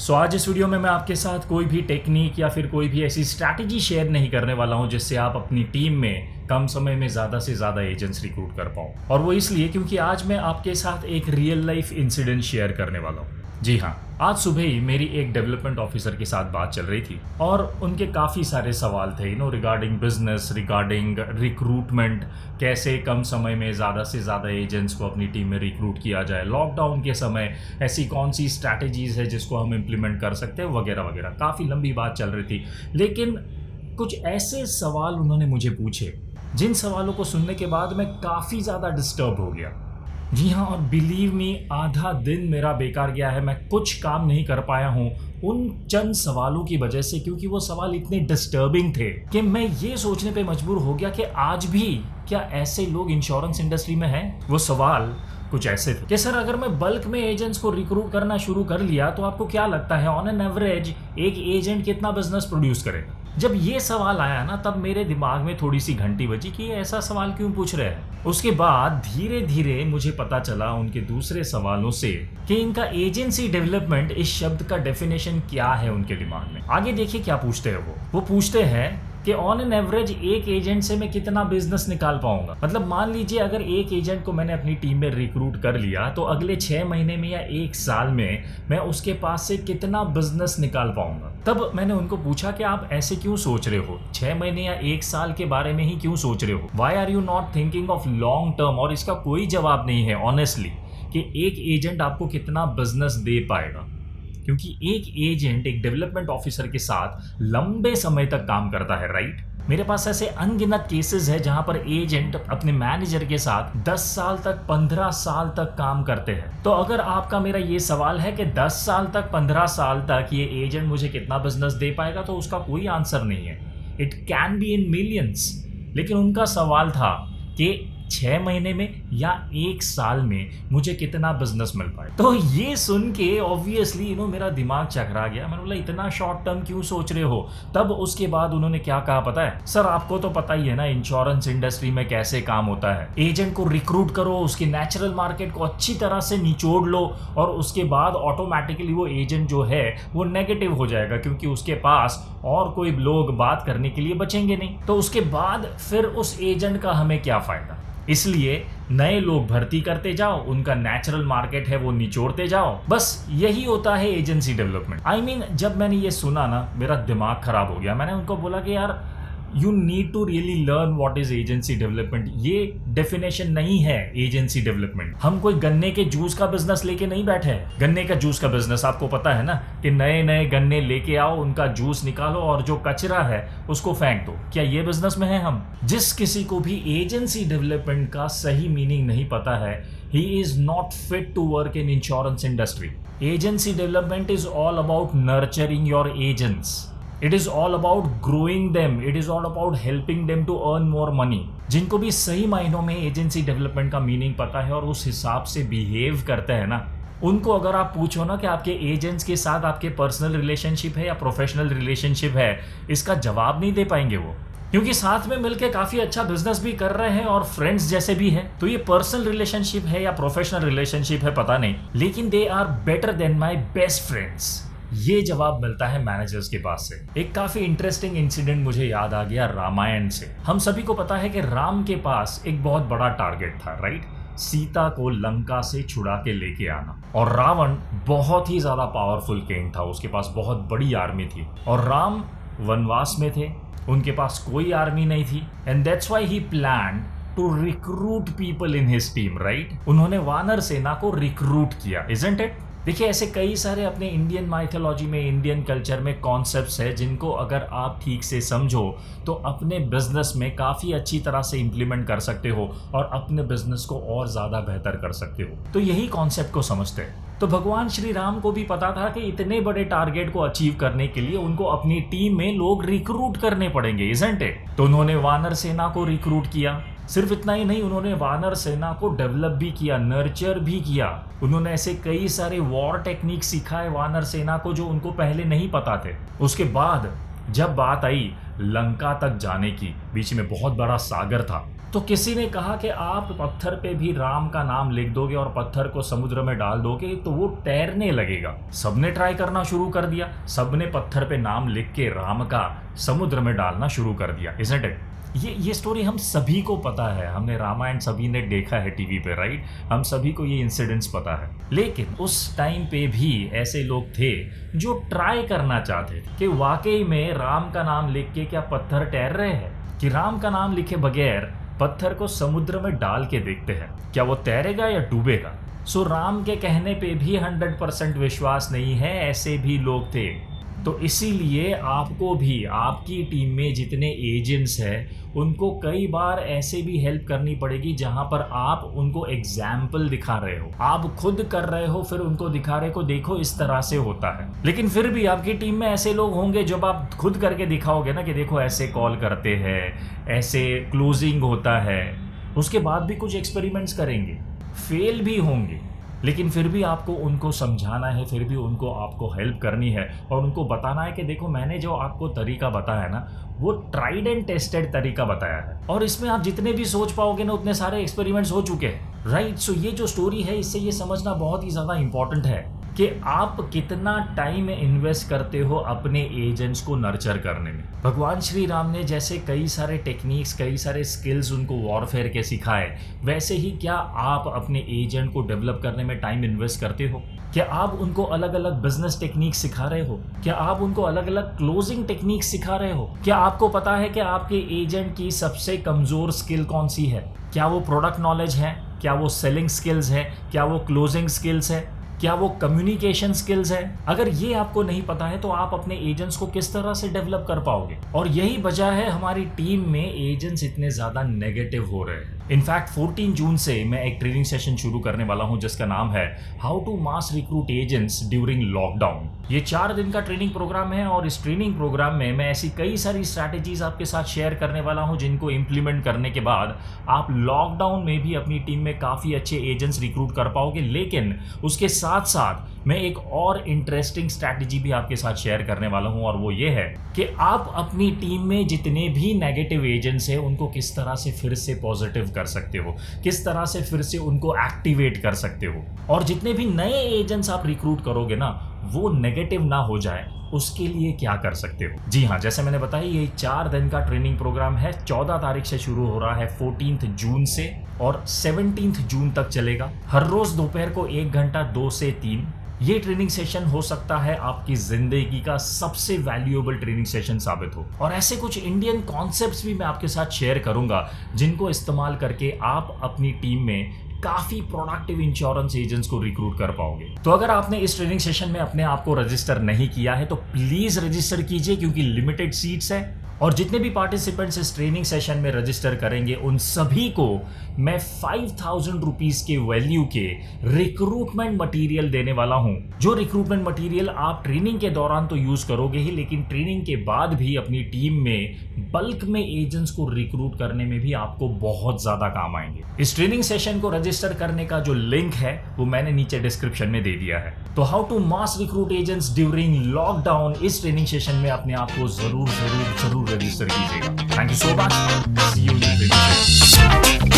आज इस वीडियो में मैं आपके साथ कोई भी टेक्निक या फिर कोई भी ऐसी स्ट्रैटेजी शेयर नहीं करने वाला हूं जिससे आप अपनी टीम में कम समय में ज़्यादा से ज़्यादा एजेंट्स रिक्रूट कर पाओ। और वो इसलिए क्योंकि आज मैं आपके साथ एक रियल लाइफ इंसिडेंट शेयर करने वाला हूँ। जी हाँ, आज सुबह ही मेरी एक डेवलपमेंट ऑफिसर के साथ बात चल रही थी और उनके काफ़ी सारे सवाल थे रिगार्डिंग बिजनेस, रिगार्डिंग रिक्रूटमेंट, कैसे कम समय में ज़्यादा से ज़्यादा एजेंट्स को अपनी टीम में रिक्रूट किया जाए, लॉकडाउन के समय ऐसी कौन सी स्ट्रैटेजीज़ है जिसको हम इम्प्लीमेंट कर सकते हैं, वगैरह वगैरह। काफ़ी लंबी बात चल रही थी, लेकिन कुछ ऐसे सवाल उन्होंने मुझे पूछे जिन सवालों को सुनने के बाद मैं काफ़ी ज़्यादा डिस्टर्ब हो गया। जी हाँ, और बिलीव मी, आधा दिन मेरा बेकार गया है। मैं कुछ काम नहीं कर पाया हूँ उन चंद सवालों की वजह से, क्योंकि वो सवाल इतने डिस्टर्बिंग थे कि मैं ये सोचने पे मजबूर हो गया कि आज भी क्या ऐसे लोग इंश्योरेंस इंडस्ट्री में हैं। वो सवाल कुछ ऐसे थे कि सर, अगर मैं बल्क में एजेंट्स को रिक्रूट करना शुरू कर लिया तो आपको क्या लगता है ऑन एन एवरेज एक एजेंट कितना बिजनेस प्रोड्यूस करेगा। जब ये सवाल आया ना, तब मेरे दिमाग में थोड़ी सी घंटी बजी कि ये ऐसा सवाल क्यों पूछ रहे हैं। उसके बाद धीरे धीरे मुझे पता चला उनके दूसरे सवालों से कि इनका एजेंसी डेवलपमेंट इस शब्द का डेफिनेशन क्या है उनके दिमाग में। आगे देखिए क्या पूछते हैं वो पूछते हैं कि ऑन एन एवरेज एक एजेंट से मैं कितना बिजनेस निकाल पाऊंगा। मतलब मान लीजिए अगर एक एजेंट को मैंने अपनी टीम में रिक्रूट कर लिया तो अगले 6 महीने में या 1 साल में मैं उसके पास से कितना बिजनेस निकाल पाऊंगा। तब मैंने उनको पूछा कि आप ऐसे क्यों सोच रहे हो, 6 महीने या 1 साल के बारे में ही क्यों सोच रहे हो, why are you not thinking of long term. और इसका कोई जवाब नहीं है ऑनेस्टली कि एक एजेंट आपको कितना बिजनेस दे पाएगा, क्योंकि एक एजेंट एक डेवलपमेंट ऑफिसर के साथ लंबे समय तक काम करता है, राइट। मेरे पास ऐसे अनगिनत केसेस है जहां पर एजेंट अपने मैनेजर के साथ 10 साल तक, 15 साल तक काम करते हैं। तो अगर आपका मेरा ये सवाल है कि 10 साल तक, 15 साल तक ये एजेंट मुझे कितना बिजनेस दे पाएगा, तो उसका कोई आंसर नहीं है। It can be in millions. लेकिन उनका सवाल था कि 6 महीने में या 1 साल में मुझे कितना बिजनेस मिल पाए। तो ये सुन के ऑब्वियसली मेरा दिमाग चकरा गया। मैंने बोला इतना शॉर्ट टर्म क्यों सोच रहे हो। तब उसके बाद उन्होंने क्या कहा पता है, सर आपको तो पता ही है ना इंश्योरेंस इंडस्ट्री में कैसे काम होता है। एजेंट को रिक्रूट करो, उसके नेचुरल मार्केट को अच्छी तरह से निचोड़ लो और उसके बाद ऑटोमेटिकली वो एजेंट जो है वो नेगेटिव हो जाएगा, क्योंकि उसके पास और कोई लोग बात करने के लिए बचेंगे नहीं। तो उसके बाद फिर उस एजेंट का हमें क्या फायदा। इसलिए नए लोग भर्ती करते जाओ, उनका नेचुरल मार्केट है वो निचोड़ते जाओ। बस यही होता है एजेंसी डेवलपमेंट। आई मीन जब मैंने ये सुना ना, मेरा दिमाग खराब हो गया। मैंने उनको बोला कि यार you need to really learn what is agency development. ये डेफिनेशन नहीं है एजेंसी डेवलपमेंट। हम कोई गन्ने के जूस का बिजनेस लेके नहीं बैठे हैं। गन्ने का जूस का बिजनेस आपको पता है ना कि नए नए गन्ने लेके आओ, उनका जूस निकालो और जो कचरा है उसको फेंक दो। क्या ये बिजनेस में है हम? जिस किसी को भी एजेंसी डेवलपमेंट का सही मीनिंग नहीं पता है, he is not fit to work in insurance industry. Agency development is all about nurturing your agents. It is all about growing them. It is all about helping them to earn more money. जिनको भी सही मायनों में agency development का meaning पता है और उस हिसाब से बिहेव करते हैं ना, उनको अगर आप पूछो ना कि आपके एजेंट्स के साथ आपके पर्सनल रिलेशनशिप है या प्रोफेशनल रिलेशनशिप है, इसका जवाब नहीं दे पाएंगे वो, क्योंकि साथ में मिलकर काफी अच्छा बिजनेस भी कर रहे हैं और फ्रेंड्स जैसे भी हैं। तो ये पर्सनल रिलेशनशिप है या प्रोफेशनल रिलेशनशिप है पता नहीं, लेकिन they are better than my best friends. ये जवाब मिलता है मैनेजर्स के पास से। एक काफी इंटरेस्टिंग इंसिडेंट मुझे याद आ गया रामायण से। हम सभी को पता है कि राम के पास एक बहुत बड़ा टारगेट था, राइट, सीता को लंका से छुड़ा के लेके आना। और रावण बहुत ही ज्यादा पावरफुल किंग था, उसके पास बहुत बड़ी आर्मी थी और राम वनवास में थे, उनके पास कोई आर्मी नहीं थी। And that's why he plan to recruit people in his team, right. उन्होंने वानर सेना को रिक्रूट किया, इजंट इट। देखिए ऐसे कई सारे अपने इंडियन माइथोलॉजी में, इंडियन कल्चर में कॉन्सेप्ट्स है जिनको अगर आप ठीक से समझो तो अपने बिजनेस में काफ़ी अच्छी तरह से इंप्लीमेंट कर सकते हो और अपने बिजनेस को और ज़्यादा बेहतर कर सकते हो। तो यही कॉन्सेप्ट को समझते हैं। तो भगवान श्री राम को भी पता था कि इतने बड़े टारगेट को अचीव करने के लिए उनको अपनी टीम में लोग रिक्रूट करने पड़ेंगे, इजंट इट। तो उन्होंने वानर सेना को रिक्रूट किया। सिर्फ इतना ही नहीं, उन्होंने वानर सेना को डेवलप भी किया, नर्चर भी किया। उन्होंने ऐसे कई सारे वॉर टेक्निक सिखाए वानर सेना को जो उनको पहले नहीं पता थे। उसके बाद जब बात आई लंका तक जाने की, बीच में बहुत बड़ा सागर था, तो किसी ने कहा कि आप पत्थर पे भी राम का नाम लिख दोगे और पत्थर को समुद्र में डाल दोगे तो वो तैरने लगेगा। सबने ट्राई करना शुरू कर दिया, सबने पत्थर पे नाम लिख के राम का समुद्र में डालना शुरू कर दिया। Isn't it? ये स्टोरी हम सभी को पता है, हमने रामायण सभी ने देखा है टीवी पे, राइट? हम सभी को ये इंसिडेंट्स पता है। लेकिन उस टाइम पे भी ऐसे लोग थे जो ट्राई करना चाहते थे कि वाकई में राम का नाम लिख के क्या पत्थर तैर रहे हैं, कि राम का नाम लिखे बगैर पत्थर को समुद्र में डाल के देखते हैं क्या वो तैरेगा या डूबेगा। सो राम के कहने पे भी 100% विश्वास नहीं है, ऐसे भी लोग थे। तो इसीलिए आपको भी आपकी टीम में जितने एजेंट्स हैं उनको कई बार ऐसे भी हेल्प करनी पड़ेगी जहां पर आप उनको एग्जाम्पल दिखा रहे हो, आप खुद कर रहे हो, फिर उनको दिखा रहे हो, देखो इस तरह से होता है। लेकिन फिर भी आपकी टीम में ऐसे लोग होंगे जब आप खुद करके दिखाओगे ना कि देखो ऐसे कॉल करते हैं, ऐसे क्लोजिंग होता है, उसके बाद भी कुछ एक्सपेरिमेंट्स करेंगे, फेल भी होंगे, लेकिन फिर भी आपको उनको समझाना है, फिर भी उनको आपको हेल्प करनी है और उनको बताना है कि देखो मैंने जो आपको तरीका बताया है ना वो ट्राइड एंड टेस्टेड तरीका बताया है और इसमें आप जितने भी सोच पाओगे ना उतने सारे एक्सपेरिमेंट्स हो चुके हैं, राइट? सो ये जो स्टोरी है इससे ये समझना बहुत ही ज़्यादा इंपॉर्टेंट है कि आप कितना टाइम इन्वेस्ट करते हो अपने एजेंट्स को नर्चर करने में। भगवान श्री राम ने जैसे कई सारे टेक्निक्स, कई सारे स्किल्स उनको वॉरफेयर के सिखाए, वैसे ही क्या आप अपने एजेंट को डेवलप करने में टाइम इन्वेस्ट करते हो? क्या आप उनको अलग अलग बिजनेस टेक्निक सिखा रहे हो? क्या आप उनको अलग अलग क्लोजिंग टेक्निक सिखा रहे हो? क्या आपको पता है कि आपके एजेंट की सबसे कमज़ोर स्किल कौन सी है? क्या वो प्रोडक्ट नॉलेज है? क्या वो सेलिंग स्किल्स है? क्या वो क्लोजिंग स्किल्स है? क्या वो कम्युनिकेशन स्किल्स है? अगर ये आपको नहीं पता है तो आप अपने एजेंट्स को किस तरह से डेवलप कर पाओगे? और यही वजह है हमारी टीम में एजेंट्स इतने ज़्यादा नेगेटिव हो रहे हैं। इनफैक्ट 14 जून से मैं एक ट्रेनिंग सेशन शुरू करने वाला हूं जिसका नाम है how to mass recruit agents during lockdown. ये 4 दिन का ट्रेनिंग प्रोग्राम है और इस ट्रेनिंग प्रोग्राम में मैं ऐसी कई सारी स्ट्रैटेजीज आपके साथ शेयर करने वाला हूं जिनको इम्प्लीमेंट करने के बाद आप लॉकडाउन में भी अपनी टीम में काफ़ी अच्छे एजेंट्स रिक्रूट कर पाओगे। लेकिन उसके साथ साथ मैं एक और इंटरेस्टिंग स्ट्रैटेजी भी आपके साथ शेयर करने वाला हूं और वो ये है कि आप अपनी टीम में जितने भी नेगेटिव एजेंट्स हैं उनको किस तरह से फिर से पॉजिटिव कर सकते हो, किस तरह से फिर से उनको एक्टिवेट कर सकते हो, और जितने भी नए एजेंट्स आप रिक्रूट करोगे ना वो नेगेटिव ना हो जाए उसके लिए क्या कर सकते हो। जी हाँ, जैसे मैंने बताया ये 4 दिन का ट्रेनिंग प्रोग्राम है, 14 तारीख से शुरू हो रहा है 14 जून से और 17 जून तक चलेगा। हर रोज दोपहर को 1 घंटा 2 से 3 ये ट्रेनिंग सेशन हो सकता है आपकी जिंदगी का सबसे वैल्यूएबल ट्रेनिंग सेशन साबित हो। और ऐसे कुछ इंडियन कॉन्सेप्ट्स भी मैं आपके साथ शेयर करूंगा जिनको इस्तेमाल करके आप अपनी टीम में काफी प्रोडक्टिव इंश्योरेंस एजेंट्स को रिक्रूट कर पाओगे। तो अगर आपने इस ट्रेनिंग सेशन में अपने आप को रजिस्टर नहीं किया है तो प्लीज रजिस्टर कीजिए क्योंकि लिमिटेड सीट्स है और जितने भी पार्टिसिपेंट्स इस ट्रेनिंग सेशन में रजिस्टर करेंगे उन सभी को मैं 5000 रुपीज के वैल्यू के रिक्रूटमेंट मटेरियल देने वाला हूं। जो रिक्रूटमेंट मटेरियल आप ट्रेनिंग के दौरान तो यूज करोगे ही, लेकिन ट्रेनिंग के बाद भी अपनी टीम में बल्क में एजेंट्स को रिक्रूट करने में भी आपको बहुत ज्यादा काम आएंगे। इस ट्रेनिंग सेशन को रजिस्टर करने का जो लिंक है वो मैंने नीचे डिस्क्रिप्शन में दे दिया है। तो how to mass recruit agents during lockdown, इस ट्रेनिंग सेशन में अपने आप को जरूर रजिस्टर कीजिएगा। Thank you so much, see you in the next session.